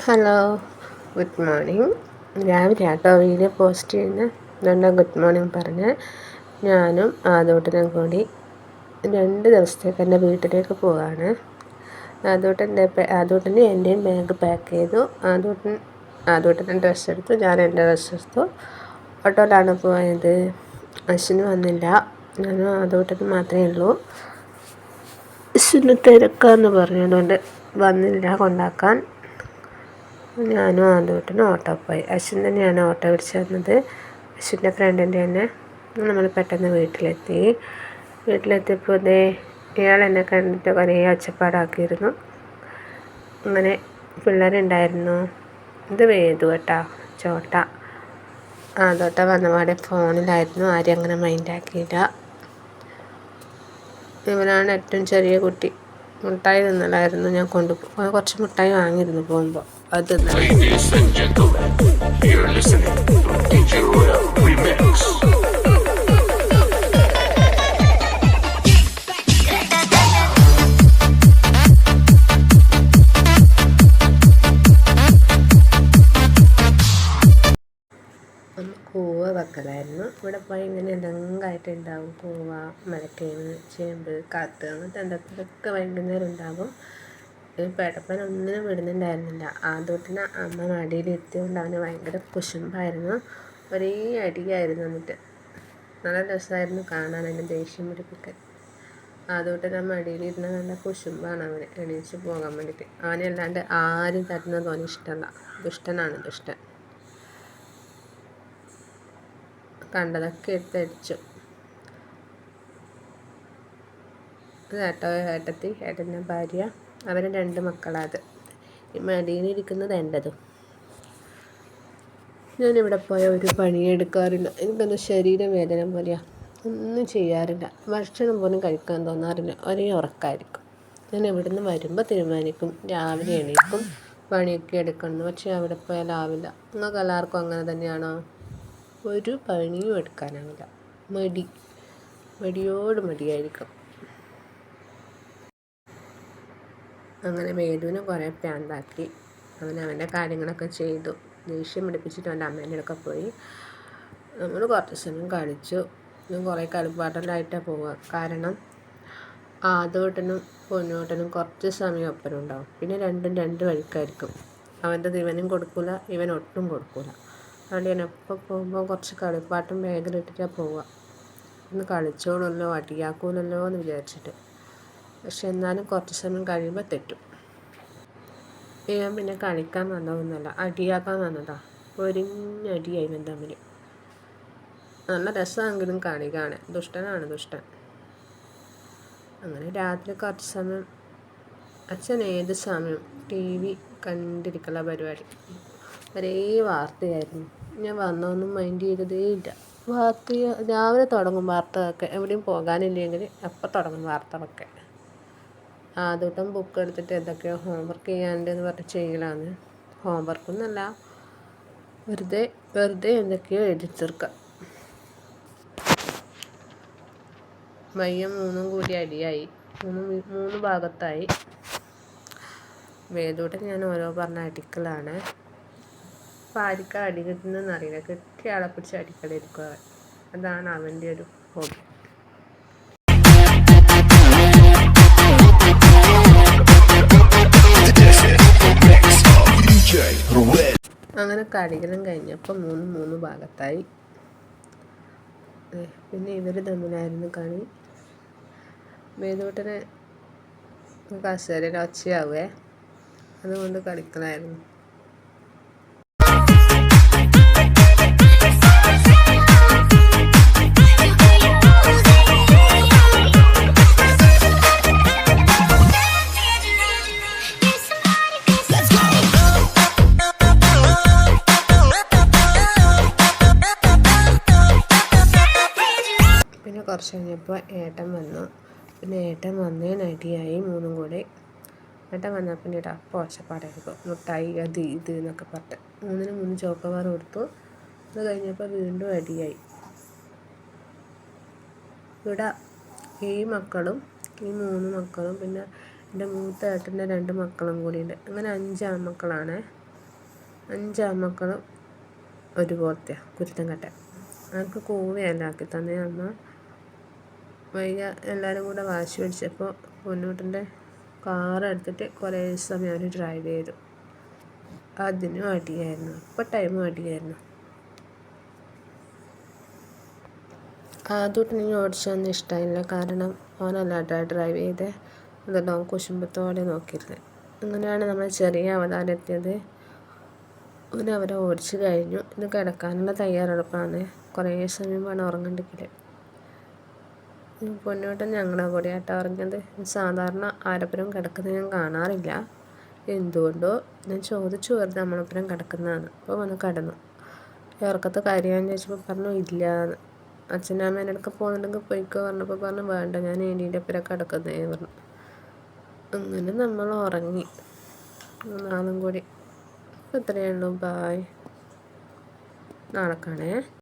Hello, good morning. രാവിലെ ആട്ടോ video post ചെയ്യുന്നത്. അതുകൊണ്ട് ഗുഡ് മോർണിംഗ് പറഞ്ഞ് ഞാനും ആദൂട്ടനും കൂടി 2 ദിവസത്തേക്ക് എൻ്റെ വീട്ടിലേക്ക് പോവാണ്. ആദൂട്ടൻ്റെ എൻ്റെയും ബാഗ് പാക്ക് ചെയ്തു. ആദൂട്ടൻ്റെ ഡ്രസ്സ് എടുത്തു, ഞാൻ എൻ്റെ ഡ്രസ്സ് എടുത്തു. ഓട്ടോയിലാണ് പോയത്. അശ്വിന് വന്നില്ല, ഞാനും ആദൂട്ടനും മാത്രമേ ഉള്ളൂ. അശ്വിന് തിരക്കാന്ന് പറഞ്ഞതുകൊണ്ട് വന്നില്ല കൊണ്ടാക്കാൻ. ഞാനും ആദൂട്ടനും ഓട്ടോ പോയി. അശ്വിൻ തന്നെയാണ് ഓട്ടോ പിടിച്ച് തന്നത്. അശ്വിൻ്റെ ഫ്രണ്ടിൻ്റെ തന്നെ. നമ്മൾ പെട്ടെന്ന് വീട്ടിലെത്തിയപ്പോൾ ഇയാൾ എന്നെ കണ്ടിട്ട് കുറേ ഒച്ചപ്പാടാക്കിയിരുന്നു. അങ്ങനെ പിള്ളേരുണ്ടായിരുന്നു. ഇത് വേദു കേട്ടാ, ചോട്ട. ആദൂട്ട വന്നപാടെ ഫോണിലായിരുന്നു. ആരും അങ്ങനെ മൈൻഡാക്കിയില്ല. ഇവനാണ് ഏറ്റവും ചെറിയ കുട്ടി. മുട്ടായി തിന്നലായിരുന്നു. ഞാൻ കുറച്ച് മുട്ടായി വാങ്ങിയിരുന്നു പോകുമ്പോൾ. അത് കൂവ വെക്കലായിരുന്നു. ഇവിടെ പോയി ഇങ്ങനെ എന്തെങ്കിലുമായിട്ടുണ്ടാവും. കൂവ, മരക്കേന്, ചേമ്പ്, കാത്ത്, അങ്ങനത്തെ എന്തൊക്കെ വൈകുന്നേരം ഉണ്ടാകും. പേട്ടപ്പൻ ഒന്നിനും വിടുന്നുണ്ടായിരുന്നില്ല. ആദൂട്ടിനെ അമ്മ മടിയിലിരുത്തിയോണ്ട് അവന് ഭയങ്കര കുശുമ്പായിരുന്നു. ഒരേ അടിയായിരുന്നു. എന്നിട്ട് നല്ല രസമായിരുന്നു കാണാൻ എന്നെ ദേഷ്യം പിടിപ്പിക്കാൻ. ആദൂട്ടിനെ മടിയിലിരുന്ന നല്ല കുശുമ്പാണ് അവന് എണീച്ച് പോകാൻ വേണ്ടിയിട്ട്. അവനല്ലാണ്ട് ആരും തരുന്നത് അവന് ഇഷ്ടമല്ല. ദുഷ്ടനാണ്, ദുഷ്ടൻ. കണ്ടതൊക്കെ എടുത്തടിച്ചു. ഏട്ടൻ്റെ ഭാര്യ, അവന് 2 മക്കളാത്. ഈ മടിയിലിരിക്കുന്നത് എൻ്റെതും. ഞാനിവിടെ പോയ ഒരു പണിയെടുക്കാറില്ല. എനിക്കൊന്ന് ശരീരം വേദന പോലെയാണ്. ഒന്നും ചെയ്യാറില്ല. ഭക്ഷണം പോലും കഴിക്കാൻ തോന്നാറില്ല. ഒരേ ഉറക്കമായിരിക്കും. ഞാൻ ഇവിടുന്ന് വരുമ്പോൾ തീരുമാനിക്കും രാവിലെ എണീക്കും, പണിയൊക്കെ എടുക്കണം. പക്ഷേ അവിടെ പോയാലാവില്ല. നിങ്ങൾക്ക് എല്ലാവർക്കും അങ്ങനെ തന്നെയാണോ? ഒരു പണിയും എടുക്കാനാവില്ല. മടിയായിരിക്കും. അങ്ങനെ വേദുവിനെ കുറേ പ്രാന്താക്കി. അവൻ്റെ കാര്യങ്ങളൊക്കെ ചെയ്തു. ദേഷ്യം പിടിപ്പിച്ചിട്ട് അവൻ്റെ അമ്മേൻ്റെ അടുക്ക പോയി. നമ്മൾ കുറച്ച് സമയം കളിച്ചു. കുറേ കളിപ്പാട്ടലായിട്ടാണ് പോവുക. കാരണം ആദൂട്ടനും പൊന്നൂട്ടനും കുറച്ച് സമയം ഒപ്പരം ഉണ്ടാവും. പിന്നെ രണ്ടും 2 വഴിക്കായിരിക്കും. അവൻ്റെ ഇവനും കൊടുക്കില്ല, ഇവൻ ഒട്ടും കൊടുക്കില്ല. അതുകൊണ്ട് ഞാൻ എപ്പോൾ പോകുമ്പോൾ കുറച്ച് കളിപ്പാട്ടം ബാഗിലിട്ടിട്ടാണ് പോവുക. ഒന്ന് കളിച്ചോളല്ലോ, അടിയാക്കൂലല്ലോ എന്ന് വിചാരിച്ചിട്ട്. പക്ഷെ എന്നാലും കുറച്ച് സമയം കഴിയുമ്പോൾ തെറ്റും. ഞാൻ പിന്നെ കളിക്കാൻ വന്നതൊന്നുമല്ല, അടിയാക്കാൻ വന്നതാണ്. ഒരിഞ്ഞടിയായി ഇവൻ തമ്മിൽ. നല്ല രസമെങ്കിലും കളി കാണാൻ. ദുഷ്ടനാണ്, ദുഷ്ടൻ. അങ്ങനെ രാത്രി കുറച്ച് സമയം അച്ഛൻ ഏത് സമയം TV കണ്ടിരിക്കുന്ന പരിപാടി. ഒരേ വാർത്തയായിരുന്നു. ഞാൻ വന്നൊന്നും മൈൻഡ് ചെയ്തതേയില്ല. രാവിലെ തുടങ്ങും വാർത്തകളൊക്കെ. എവിടെയും പോകാനില്ലെങ്കിൽ അപ്പം തുടങ്ങും വാർത്തകളൊക്കെ. ആദ്യട്ടം ബുക്ക് എടുത്തിട്ട് എന്തൊക്കെയോ ഹോംവർക്ക് ചെയ്യാനുണ്ടെന്ന് പറഞ്ഞ് ചെയ്യലാന്ന്. ഹോംവർക്കൊന്നുമല്ല, വെറുതെ എന്തൊക്കെയോ എഴുതി തീർക്കുക. മയ്യം 3 കൂടി അടിയായി. 3 ഭാഗത്തായി. വേദൂട്ടൻ ഞാൻ ഓരോ പറഞ്ഞ അടിക്കലാണ്. അപ്പോൾ ആർക്കാ അടി കിട്ടുന്നതെന്ന് അറിയില്ല. കിട്ടിയ ആളെ പിടിച്ച് അടിക്കലായിരിക്കും അവൻ. അതാണ് അവൻ്റെ ഒരു ഹോബി. അങ്ങനെ കളികളും കഴിഞ്ഞപ്പോൾ 3 ഭാഗത്തായി. പിന്നെ ഇവർ തമ്മിലായിരുന്നു കളി. വേദൂട്ടന് കസേരയിൽ ഒച്ചയാവേ, അതുകൊണ്ട് കളിക്കലായിരുന്നു. പിന്നെ കുറച്ച് കഴിഞ്ഞപ്പോൾ ഏട്ടൻ വന്നു. പിന്നെ ഏട്ടൻ വന്നേ നടിയായി 3 കൂടെ. ഏട്ടൻ വന്നാൽ പിന്നെ അപ്പം ഒച്ചപ്പാടായിരിക്കും. മുട്ടായി അത് ഇത് എന്നൊക്കെ പറഞ്ഞിട്ട് 3 ചോക്കോബാർ കൊടുത്തു. അത് കഴിഞ്ഞപ്പോൾ വീണ്ടും അടിയായി. ഇവിടെ ഈ 3 മക്കളും പിന്നെ എൻ്റെ മൂത്ത ഏട്ടൻ്റെ 2 മക്കളും കൂടിയുണ്ട്. അങ്ങനെ 5 ആൺമക്കളാണ്. 5 ആൺമക്കളും ഒരുപോലത്തെയാണ് കുരുത്തം കെട്ട. എനിക്ക് കൂവയല്ല ആക്കി തന്നെ അമ്മ. വൈകി എല്ലാവരും കൂടെ വാശി പിടിച്ചപ്പോൾ പൊന്നൂട്ടൻ്റെ കാർ എടുത്തിട്ട് കുറേ സമയം അവർ ഡ്രൈവ് ചെയ്തു. അതിനും അടിയായിരുന്നു. ഇപ്പോൾ ടൈം അടിയായിരുന്നു. ആദ്യമായിട്ട് ഓടിച്ചൊന്നും ഇഷ്ടമായില്ല. കാരണം അവനല്ലാട്ടോ ഡ്രൈവ് ചെയ്ത് എന്നിട്ട് അവൻ കുശുമ്പത്തോടെ നോക്കിയിരുന്നത്. അങ്ങനെയാണ് നമ്മൾ ചെറിയ അവതാരം എത്തിയത്. അവരെ ഓടിച്ച് കഴിഞ്ഞു. ഇത് കിടക്കാനുള്ള തയ്യാറെടുപ്പാണ്. കുറേ സമയം വേണം ഉറങ്ങണ്ടെങ്കിൽ. പൊന്നൂട്ടൻ ഞങ്ങളുടെ കൂടെയാട്ടോ ഉറങ്ങിയത്. സാധാരണ ആരപ്പുറം കിടക്കുന്നത് ഞാൻ കാണാറില്ല. എന്തുകൊണ്ടോ ഞാൻ ചോദിച്ചു വെറുതെ നമ്മളൊപ്പരം കിടക്കുന്നതാണ്. അപ്പോൾ വന്ന് കിടന്നു. ഉറക്കത്തെ കാര്യമാണെന്ന് ചോദിച്ചപ്പോൾ പറഞ്ഞു ഇല്ലയെന്ന്. അച്ഛനും അമ്മേൻ്റെ അടുക്ക പോകുന്നുണ്ടെങ്കിൽ പോയിക്കോ പറഞ്ഞപ്പോൾ പറഞ്ഞു വേണ്ട, ഞാൻ ഏനീൻ്റെ ഒപ്പരം കിടക്കുന്നേ പറഞ്ഞു. അങ്ങനെ നമ്മൾ ഉറങ്ങി 4 കൂടി. ഇത്രയേ ഉള്ളൂ. ബായ്. നാളെ കാണേ.